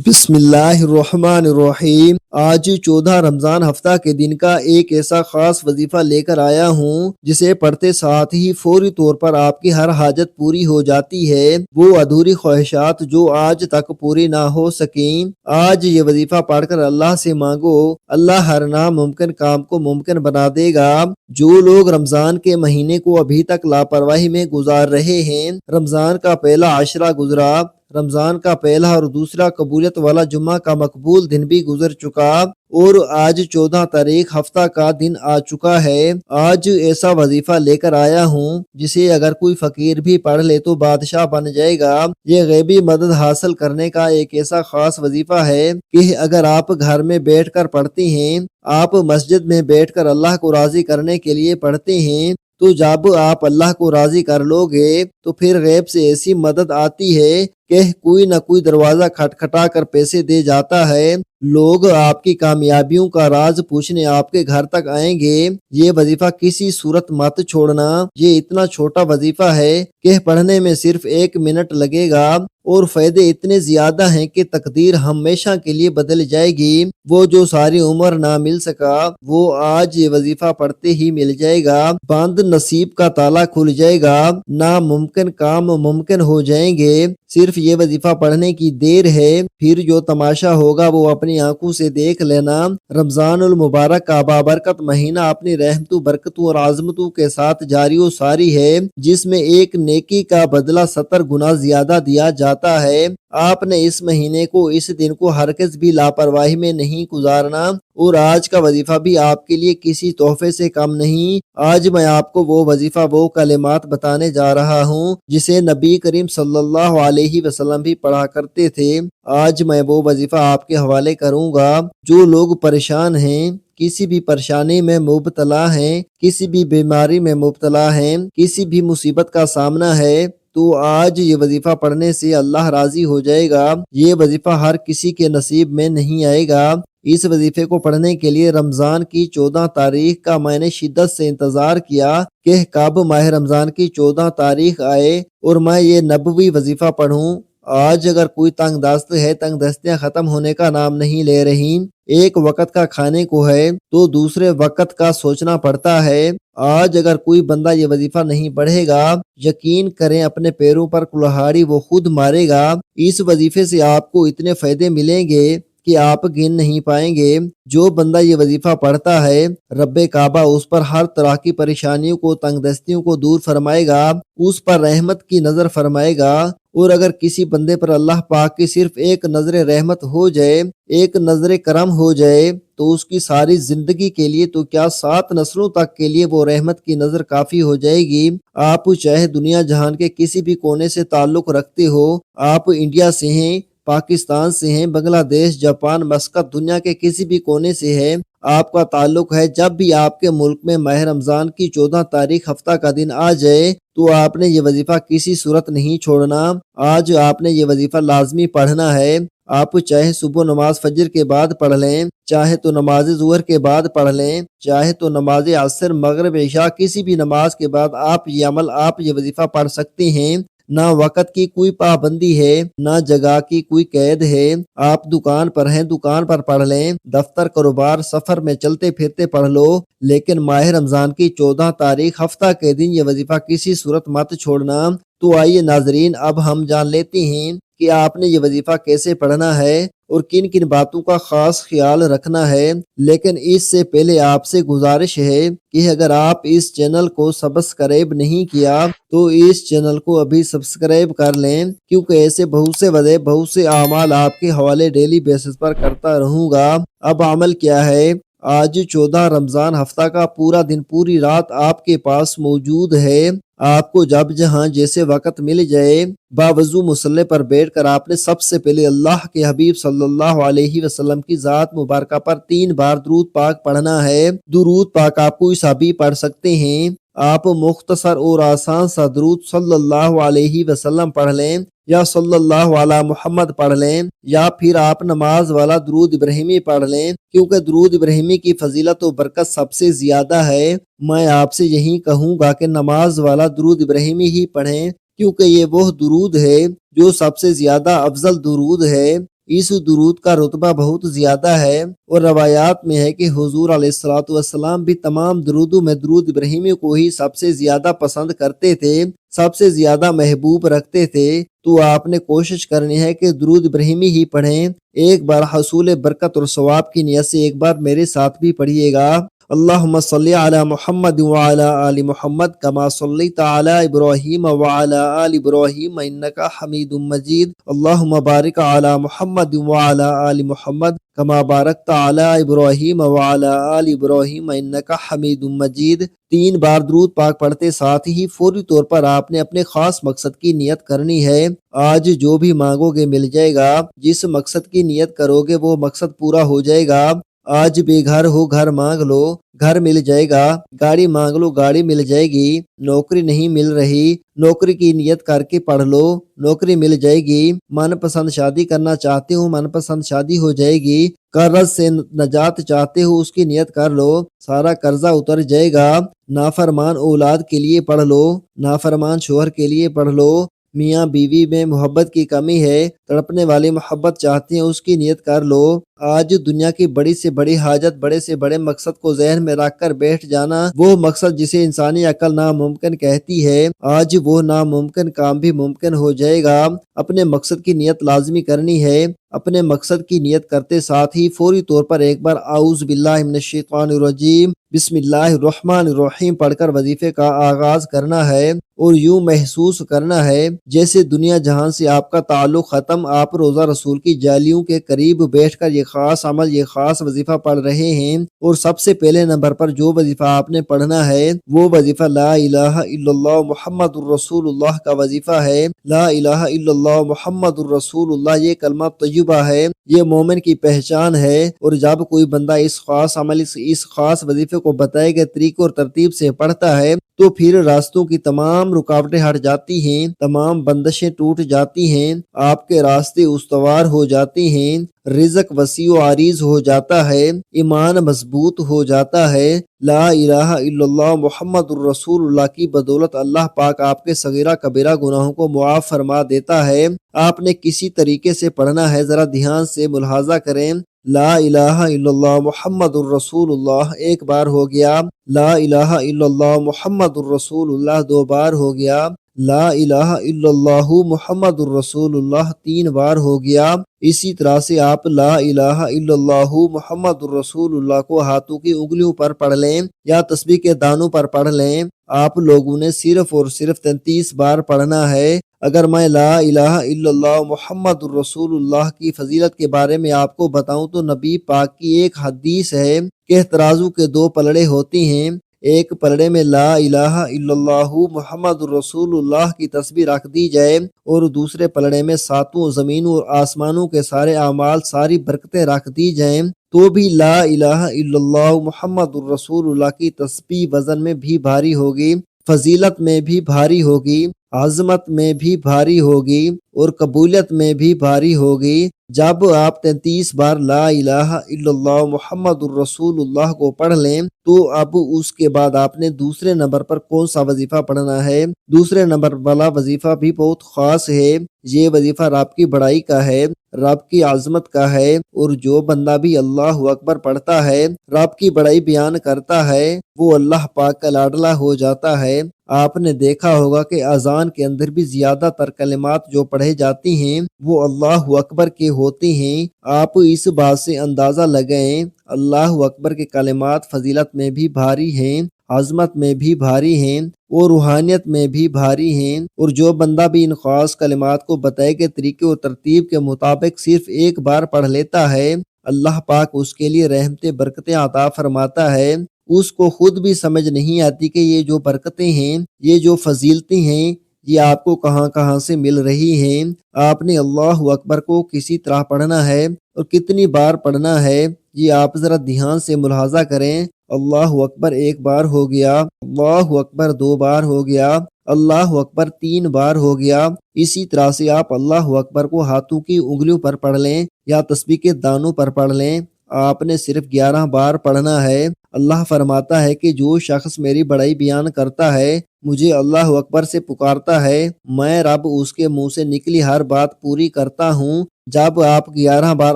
بسم اللہ الرحمن الرحیم۔ آج 14 رمضان ہفتہ کے دن کا ایک ایسا خاص وظیفہ لے کر آیا ہوں جسے پڑھتے ساتھ ہی فوری طور پر آپ کی ہر حاجت پوری ہو جاتی ہے، وہ ادھوری خواہشات جو آج تک پوری نہ ہو سکیں۔ آج یہ وظیفہ پڑھ کر اللہ سے مانگو، اللہ ہر ناممکن کام کو ممکن بنا دے گا۔ جو لوگ رمضان کے مہینے کو ابھی تک لاپرواہی میں گزار رہے ہیں، رمضان کا پہلا عشرہ گزرا، رمضان کا پہلا اور دوسرا قبولیت والا جمعہ کا مقبول دن بھی گزر چکا اور آج 14 تاریخ ہفتہ کا دن آ چکا ہے۔ آج ایسا وظیفہ لے کر آیا ہوں جسے اگر کوئی فقیر بھی پڑھ لے تو بادشاہ بن جائے گا۔ یہ غیبی مدد حاصل کرنے کا ایک ایسا خاص وظیفہ ہے کہ اگر آپ گھر میں بیٹھ کر پڑھتے ہیں، آپ مسجد میں بیٹھ کر اللہ کو راضی کرنے کے لیے پڑھتے ہیں، تو جب آپ اللہ کو راضی کر لو گے تو پھر غیب سے ایسی مدد آتی ہے کہ کوئی نہ کوئی دروازہ کھٹکھٹا کر پیسے دے جاتا ہے۔ لوگ آپ کی کامیابیوں کا راز پوچھنے آپ کے گھر تک آئیں گے۔ یہ وظیفہ کسی صورت مت چھوڑنا۔ یہ اتنا چھوٹا وظیفہ ہے کہ پڑھنے میں صرف 1 منٹ لگے گا اور فائدے اتنے زیادہ ہیں کہ تقدیر ہمیشہ کے لیے بدل جائے گی۔ وہ جو ساری عمر نہ مل سکا وہ آج یہ وظیفہ پڑھتے ہی مل جائے گا۔ بند نصیب کا تالا کھل جائے گا، ناممکن کام ممکن ہو جائیں گے۔ صرف یہ وظیفہ پڑھنے کی دیر ہے، پھر جو تماشا ہوگا وہ اپنی آنکھوں سے دیکھ لینا۔ رمضان المبارک کا بابرکت مہینہ اپنی رحمتوں، برکتوں اور عظمتوں کے ساتھ جاری و ساری ہے، جس میں ایک نیکی کا بدلہ 70 گنا زیادہ دیا جاتا ہے۔ آپ نے اس مہینے کو، اس دن کو ہرگز بھی لاپرواہی میں نہیں گزارنا، اور آج کا وظیفہ بھی آپ کے لیے کسی تحفے سے کم نہیں۔ آج میں آپ کو وہ وظیفہ، وہ کلمات بتانے جا رہا ہوں جسے نبی کریم صلی اللہ علیہ وسلم بھی پڑھا کرتے تھے۔ آج میں وہ وظیفہ آپ کے حوالے کروں گا۔ جو لوگ پریشان ہیں، کسی بھی پریشانی میں مبتلا ہیں، کسی بھی بیماری میں مبتلا ہیں، کسی بھی مصیبت کا سامنا ہے، تو آج یہ وظیفہ پڑھنے سے اللہ راضی ہو جائے گا۔ یہ وظیفہ ہر کسی کے نصیب میں نہیں آئے گا۔ اس وظیفے کو پڑھنے کے لیے رمضان کی 14 تاریخ کا میں نے شدت سے انتظار کیا کہ کب ماہ رمضان کی 14 تاریخ آئے اور میں یہ نبوی وظیفہ پڑھوں۔ آج اگر کوئی تنگ دست ہے، تنگ دستیاں ختم ہونے کا نام نہیں لے رہی۔ ایک وقت کا کھانے کو ہے تو دوسرے وقت کا سوچنا پڑتا ہے۔ آج اگر کوئی بندہ یہ وظیفہ نہیں پڑھے گا، یقین کریں اپنے پیروں پر کلہاڑی وہ خود مارے گا۔ اس وظیفے سے آپ کو اتنے فائدے ملیں گے کہ آپ گن نہیں پائیں گے۔ جو بندہ یہ وظیفہ پڑھتا ہے، رب کعبہ اس پر ہر طرح کی پریشانیوں کو، تنگ دستیوں کو دور فرمائے گا، اس پر رحمت کی نظر فرمائے گا۔ اور اگر کسی بندے پر اللہ پاک کی صرف ایک نظر رحمت ہو جائے، ایک نظر کرم ہو جائے، تو اس کی ساری زندگی کے لیے تو کیا 7 نسلوں تک کے لیے وہ رحمت کی نظر کافی ہو جائے گی۔ آپ چاہے دنیا جہان کے کسی بھی کونے سے تعلق رکھتے ہو، آپ انڈیا سے ہیں، پاکستان سے ہیں، بنگلہ دیش، جاپان، مسقط، دنیا کے کسی بھی کونے سے ہے، آپ کا تعلق ہے، جب بھی آپ کے ملک میں ماہ رمضان کی 14 تاریخ ہفتہ کا دن آ جائے تو آپ نے یہ وظیفہ کسی صورت نہیں چھوڑنا۔ آج آپ نے یہ وظیفہ لازمی پڑھنا ہے۔ آپ چاہے صبح نماز فجر کے بعد پڑھ لیں، چاہے تو نماز ظہر کے بعد پڑھ لیں، چاہے تو نماز عصر، مغرب، عشاء، کسی بھی نماز کے بعد آپ یہ وظیفہ پڑھ سکتے ہیں۔ نہ وقت کی کوئی پابندی ہے، نہ جگہ کی کوئی قید ہے۔ آپ دکان پر ہیں، دکان پر پڑھ لیں، دفتر، کاروبار، سفر میں چلتے پھرتے پڑھ لو، لیکن ماہ رمضان کی 14 تاریخ ہفتہ کے دن یہ وظیفہ کسی صورت مت چھوڑنا۔ تو آئیے ناظرین، اب ہم جان لیتے ہیں کہ آپ نے یہ وظیفہ کیسے پڑھنا ہے اور کن کن باتوں کا خاص خیال رکھنا ہے۔ لیکن اس سے پہلے آپ سے گزارش ہے کہ اگر آپ اس چینل کو سبسکرائب نہیں کیا تو اس چینل کو ابھی سبسکرائب کر لیں، کیونکہ ایسے بہت سے اعمال آپ کے حوالے ڈیلی بیسس پر کرتا رہوں گا۔ اب عمل کیا ہے؟ آج 14 رمضان ہفتہ کا پورا دن، پوری رات آپ کے پاس موجود ہے۔ آپ کو جب جہاں جیسے وقت مل جائے، باوضو مصلی پر بیٹھ کر آپ نے سب سے پہلے اللہ کے حبیب صلی اللہ علیہ وسلم کی ذات مبارکہ پر 3 بار درود پاک پڑھنا ہے۔ درود پاک آپ کو ایسا بھی پڑھ سکتے ہیں، آپ مختصر اور آسان سا درود صلی اللہ علیہ وسلم پڑھ لیں، یا صلی اللہ علی محمد پڑھ لیں، یا پھر آپ نماز والا درود ابراہیمی پڑھ لیں، کیونکہ درود ابراہیمی کی فضیلت و برکت سب سے زیادہ ہے۔ میں آپ سے یہی کہوں گا کہ نماز والا درود ابراہیمی ہی پڑھیں، کیونکہ یہ وہ درود ہے جو سب سے زیادہ افضل درود ہے۔ اس درود کا رتبہ بہت زیادہ ہے، اور روایات میں ہے کہ حضور علیہ الصلوۃ والسلام بھی تمام درودوں میں درود ابراہیمی کو ہی سب سے زیادہ پسند کرتے تھے، سب سے زیادہ محبوب رکھتے تھے۔ تو آپ نے کوشش کرنی ہے کہ درود ابراہیمی ہی پڑھیں۔ ایک بار حصول برکت اور ثواب کی نیت سے ایک بار میرے ساتھ بھی پڑھیے گا۔ اللہم صلی علی محمد وعلی آل محمد کما صلیت علی ابراہیم وعلی آل ابراہیم انک حمید مجید۔ اللہم بارک علی محمد وعلی آل محمد کما بارکت علی ابراہیم وعلی آل ابراہیم انک حمید مجید۔ 3 بار درود پاک پڑھتے ساتھ ہی فوری طور پر آپ نے اپنے خاص مقصد کی نیت کرنی ہے۔ آج جو بھی مانگو گے مل جائے گا، جس مقصد کی نیت کرو گے وہ مقصد پورا ہو جائے گا۔ آج بے گھر ہو گھر مانگ لو، گھر مل جائے گا۔ گاڑی مانگ لو، گاڑی مل جائے گی۔ نوکری نہیں مل رہی، نوکری کی نیت کر کے پڑھ لو، نوکری مل جائے گی۔ من پسند شادی کرنا چاہتے ہو، من پسند شادی ہو جائے گی۔ قرض سے نجات چاہتے ہو، اس کی نیت کر لو، سارا قرضہ اتر جائے گا۔ نافرمان اولاد کے لیے پڑھ لو، نافرمان شوہر کے لیے پڑھ لو۔ میاں بیوی میں محبت کی کمی ہے، تڑپنے والی محبت چاہتے ہیں، اس کی نیت کر لو۔ آج دنیا کی بڑی سے بڑی حاجت، بڑے سے بڑے مقصد کو ذہن میں رکھ کر بیٹھ جانا، وہ مقصد جسے انسانی عقل ناممکن کہتی ہے، آج وہ ناممکن کام بھی ممکن ہو جائے گا۔ اپنے مقصد کی نیت لازمی کرنی ہے۔ اپنے مقصد کی نیت کرتے ساتھ ہی فوری طور پر ایک بار اعوذ باللہ من الشیطان الرجیم بسم اللہ الرحمن الرحیم پڑھ کر وظیفے کا آغاز کرنا ہے، اور یوں محسوس کرنا ہے جیسے دنیا جہان سے آپ کا تعلق ختم، آپ روضہ رسول کی جالیوں کے قریب بیٹھ کر یہ خاص عمل، یہ خاص وظیفہ پڑھ رہے ہیں۔ اور سب سے پہلے نمبر پر جو وظیفہ آپ نے پڑھنا ہے وہ وظیفہ لا الہ الا اللہ محمد الرسول اللہ کا وظیفہ ہے۔ لا الہ الا اللہ محمد الرسول اللہ یہ کلمہ طیبہ ہے، یہ مومن کی پہچان ہے۔ اور جب کوئی بندہ اس خاص عمل، اس خاص وظیفے کو بتائے گئے طریقے اور ترتیب سے پڑھتا ہے تو پھر راستوں کی تمام رکاوٹیں ہٹ جاتی ہیں، تمام بندشیں ٹوٹ جاتی ہیں، آپ کے راستے استوار ہو جاتے ہیں، رزق وسیع و عریض ہو جاتا ہے، ایمان مضبوط ہو جاتا ہے۔ لا الہ الا اللہ محمد الرسول اللہ کی بدولت اللہ پاک آپ کے صغیرہ کبیرہ گناہوں کو معاف فرما دیتا ہے۔ آپ نے کسی طریقے سے پڑھنا ہے، ذرا دھیان سے ملاحظہ کریں۔ لا الہ الا اللہ محمد الرسول اللہ ایک بار ہو گیا، لا الہ الا اللہ محمد الرسول اللہ 2 بار ہو گیا، لا الہ الا اللہ محمد الرسول اللہ 3 بار ہو گیا۔ اسی طرح سے آپ لا الہ الا اللہ محمد الرسول اللہ کو ہاتھوں کی انگلیوں پر پڑھ لیں یا تسبیح کے دانوں پر پڑھ لیں۔ آپ لوگوں نے صرف اور صرف 33 بار پڑھنا ہے۔ اگر میں لا الہ الا اللہ محمد الرسول اللہ کی فضیلت کے بارے میں آپ کو بتاؤں تو نبی پاک کی ایک حدیث ہے کہ ترازو کے 2 پلڑے ہوتے ہیں، ایک پلڑے میں لا الہ الا اللہ محمد الرسول اللہ کی تسبیح رکھ دی جائے اور دوسرے پلڑے میں 7 زمینوں اور آسمانوں کے سارے اعمال، ساری برکتیں رکھ دی جائیں، تو بھی لا الہ الا اللہ محمد الرسول اللہ کی تسبیح وزن میں بھی بھاری ہوگی، فضیلت میں بھی بھاری ہوگی، عظمت میں بھی بھاری ہوگی اور قبولیت میں بھی بھاری ہوگی۔ جب آپ 33 بار لا الہ الا اللہ محمد الرسول اللہ کو پڑھ لیں تو اب اس کے بعد آپ نے دوسرے نمبر پر کون سا وظیفہ پڑھنا ہے؟ دوسرے نمبر والا وظیفہ بھی بہت خاص ہے۔ یہ وظیفہ رب کی بڑائی کا ہے، رب کی عظمت کا ہے، اور جو بندہ بھی اللہ اکبر پڑھتا ہے، رب کی بڑائی بیان کرتا ہے، وہ اللہ پاک کا لاڈلا ہو جاتا ہے۔ آپ نے دیکھا ہوگا کہ اذان کے اندر بھی زیادہ تر کلمات جو پڑھے جاتی ہیں وہ اللہ اکبر کے ہوتے ہیں۔ آپ اس بات سے اندازہ لگائیں، اللہ اکبر کے کلمات فضیلت میں بھی بھاری ہیں، عظمت میں بھی بھاری ہیں اور روحانیت میں بھی بھاری ہیں۔ اور جو بندہ بھی ان خاص کلمات کو بتائے گئے طریقے اور ترتیب کے مطابق صرف ایک بار پڑھ لیتا ہے، اللہ پاک اس کے لیے رحمتیں برکتیں عطا فرماتا ہے۔ اس کو خود بھی سمجھ نہیں آتی کہ یہ جو برکتیں ہیں، یہ جو فضیلتیں ہیں، یہ آپ کو کہاں کہاں سے مل رہی ہیں۔ آپ نے اللہ اکبر کو کسی طرح پڑھنا ہے اور کتنی بار پڑھنا ہے، یہ آپ ذرا دھیان سے ملاحظہ کریں۔ اللہ اکبر 1 بار ہو گیا، اللہ اکبر 2 بار ہو گیا، اللہ اکبر 3 بار ہو گیا۔ اسی طرح سے آپ اللہ اکبر کو ہاتھوں کی انگلیوں پر پڑھ لیں یا تسبیح کے دانوں پر پڑھ لیں۔ آپ نے صرف 11 بار پڑھنا ہے۔ اللہ فرماتا ہے کہ جو شخص میری بڑائی بیان کرتا ہے مجھے اللہ اکبر سے پکارتا ہے، میں رب اس کے منہ سے نکلی ہر بات پوری کرتا ہوں۔ جب آپ 11 بار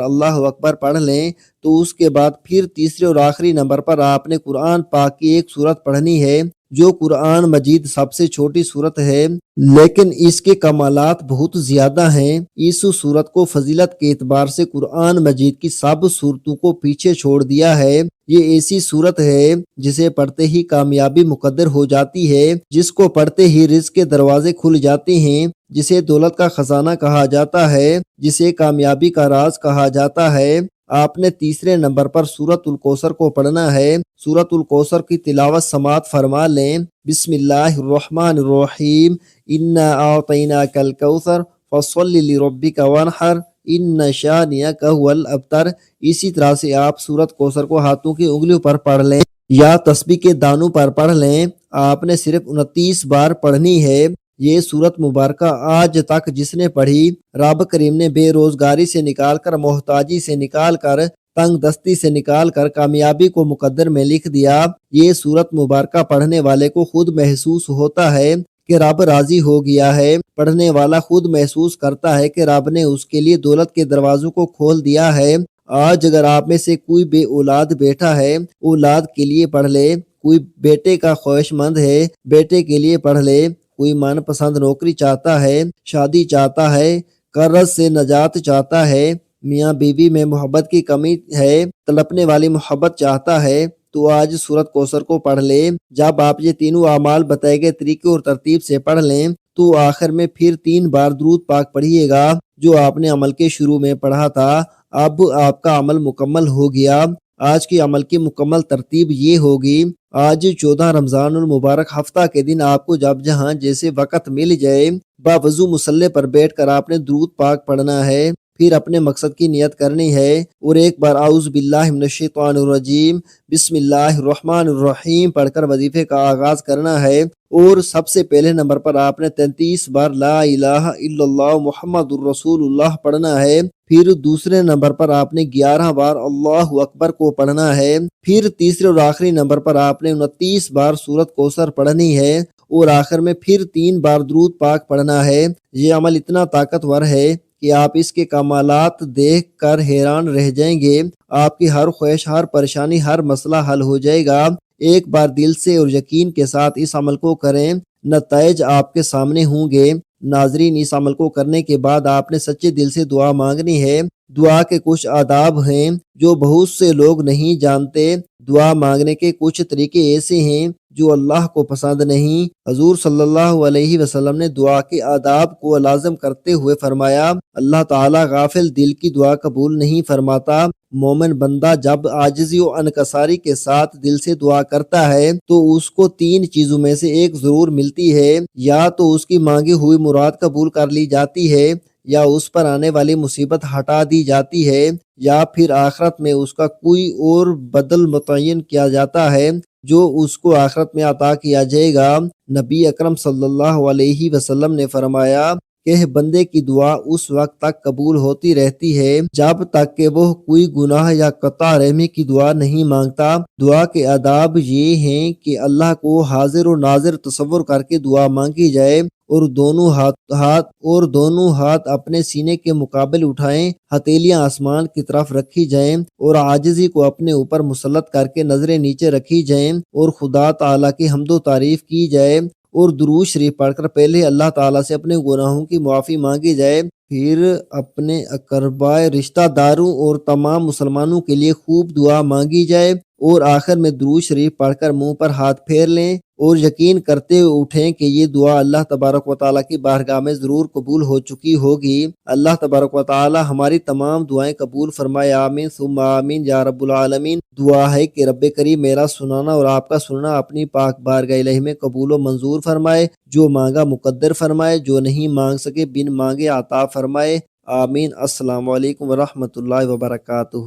اللہ اکبر پڑھ لیں تو اس کے بعد پھر تیسرے اور آخری نمبر پر آپ نے قرآن پاک کی ایک سورت پڑھنی ہے، جو قرآن مجید سب سے چھوٹی سورت ہے لیکن اس کے کمالات بہت زیادہ ہیں۔ اس سورت کو فضیلت کے اعتبار سے قرآن مجید کی سب سورتوں کو پیچھے چھوڑ دیا ہے۔ یہ ایسی سورت ہے جسے پڑھتے ہی کامیابی مقدر ہو جاتی ہے، جس کو پڑھتے ہی رزق کے دروازے کھل جاتے ہیں، جسے دولت کا خزانہ کہا جاتا ہے، جسے کامیابی کا راز کہا جاتا ہے۔ آپ نے تیسرے نمبر پر سورۃ الکوثر کو پڑھنا ہے۔ سورۃ الکوثر کی تلاوت سماعت فرما لیں۔ بسم اللہ الرحمن الرحیم، انا اعطیناک الکوثر فصل لربک وانحر ان شانئک هو الابتر۔ اسی طرح سے آپ سورۃ کوثر کو ہاتھوں کی انگلیوں پر پڑھ لیں یا تسبیح کے دانوں پر پڑھ لیں۔ آپ نے صرف 29 بار پڑھنی ہے۔ یہ سورت مبارکہ آج تک جس نے پڑھی، رب کریم نے بے روزگاری سے نکال کر، محتاجی سے نکال کر، تنگ دستی سے نکال کر کامیابی کو مقدر میں لکھ دیا۔ یہ سورت مبارکہ پڑھنے والے کو خود محسوس ہوتا ہے کہ رب راضی ہو گیا ہے۔ پڑھنے والا خود محسوس کرتا ہے کہ رب نے اس کے لیے دولت کے دروازوں کو کھول دیا ہے۔ آج اگر آپ میں سے کوئی بے اولاد بیٹھا ہے، اولاد کے لیے پڑھ لے۔ کوئی بیٹے کا خواہش مند ہے، بیٹے کے لیے پڑھ لے۔ کوئی من پسند نوکری چاہتا ہے، شادی چاہتا ہے، قرض سے نجات چاہتا ہے، میاں بیوی میں محبت کی کمی ہے، تڑپنے والی محبت چاہتا ہے، تو آج سورت کوثر کو پڑھ لے۔ جب آپ یہ تینوں اعمال بتائے گئے طریقے اور ترتیب سے پڑھ لیں تو آخر میں پھر 3 بار درود پاک پڑھیے گا جو آپ نے عمل کے شروع میں پڑھا تھا۔ اب آپ کا عمل مکمل ہو گیا۔ آج کی عمل کی مکمل ترتیب یہ ہوگی: آج 14 رمضان المبارک ہفتہ کے دن آپ کو جب جہاں جیسے وقت مل جائے باوضو مصلی پر بیٹھ کر آپ نے درود پاک پڑھنا ہے، پھر اپنے مقصد کی نیت کرنی ہے اور ایک بار اعوذ باللہ من الشیطان الرجیم بسم اللہ الرحمن الرحیم پڑھ کر وظیفے کا آغاز کرنا ہے۔ اور سب سے پہلے نمبر پر آپ نے 33 بار لا الہ الا اللہ محمد الرسول اللہ پڑھنا ہے۔ پھر دوسرے نمبر پر آپ نے 11 بار اللہ اکبر کو پڑھنا ہے۔ پھر تیسرے اور آخری نمبر پر آپ نے 29 بار سورت کوثر پڑھنی ہے اور آخر میں پھر 3 بار درود پاک پڑھنا ہے۔ یہ عمل اتنا طاقتور ہے کہ آپ اس کے کمالات دیکھ کر حیران رہ جائیں گے۔ آپ کی ہر خواہش، ہر پریشانی، ہر مسئلہ حل ہو جائے گا۔ ایک بار دل سے اور یقین کے ساتھ اس عمل کو کریں، نتائج آپ کے سامنے ہوں گے۔ ناظرین، اس عمل کو کرنے کے بعد آپ نے سچے دل سے دعا مانگنی ہے۔ دعا کے کچھ آداب ہیں جو بہت سے لوگ نہیں جانتے۔ دعا مانگنے کے کچھ طریقے ایسے ہیں جو اللہ کو پسند نہیں۔ حضور صلی اللہ علیہ وسلم نے دعا کے آداب کو لازم کرتے ہوئے فرمایا، اللہ تعالیٰ غافل دل کی دعا قبول نہیں فرماتا۔ مومن بندہ جب عاجزی و انکساری کے ساتھ دل سے دعا کرتا ہے تو اس کو 3 چیزوں میں سے ایک ضرور ملتی ہے: یا تو اس کی مانگی ہوئی مراد قبول کر لی جاتی ہے، یا اس پر آنے والی مصیبت ہٹا دی جاتی ہے، یا پھر آخرت میں اس کا کوئی اور بدل متعین کیا جاتا ہے جو اس کو آخرت میں عطا کیا جائے گا۔ نبی اکرم صلی اللہ علیہ وسلم نے فرمایا کہ بندے کی دعا اس وقت تک قبول ہوتی رہتی ہے جب تک کہ وہ کوئی گناہ یا قطع رحمی کی دعا نہیں مانگتا۔ دعا کے آداب یہ ہیں کہ اللہ کو حاضر و ناظر تصور کر کے دعا مانگی جائے اور دونوں ہاتھ اپنے سینے کے مقابل اٹھائیں، ہتھیلیاں آسمان کی طرف رکھی جائیں اور عاجزی کو اپنے اوپر مسلط کر کے نظریں نیچے رکھی جائیں اور خدا تعالیٰ کی حمد و تعریف کی جائے اور درود شریف پڑھ کر پہلے اللہ تعالیٰ سے اپنے گناہوں کی معافی مانگی جائے، پھر اپنے اقربائے، رشتہ داروں اور تمام مسلمانوں کے لیے خوب دعا مانگی جائے اور آخر میں درود شریف پڑھ کر منہ پر ہاتھ پھیر لیں اور یقین کرتے اٹھیں کہ یہ دعا اللہ تبارک و تعالیٰ کی بارگاہ میں ضرور قبول ہو چکی ہوگی۔ اللہ تبارک و تعالیٰ ہماری تمام دعائیں قبول فرمائے، آمین ثم آمین یا رب العالمین۔ دعا ہے کہ رب کریم میرا سنانا اور آپ کا سننا اپنی پاک بارگاہ الہی میں قبول و منظور فرمائے، جو مانگا مقدر فرمائے، جو نہیں مانگ سکے بن مانگے عطا فرمائے، آمین۔ السلام علیکم ورحمۃ اللہ وبرکاتہ۔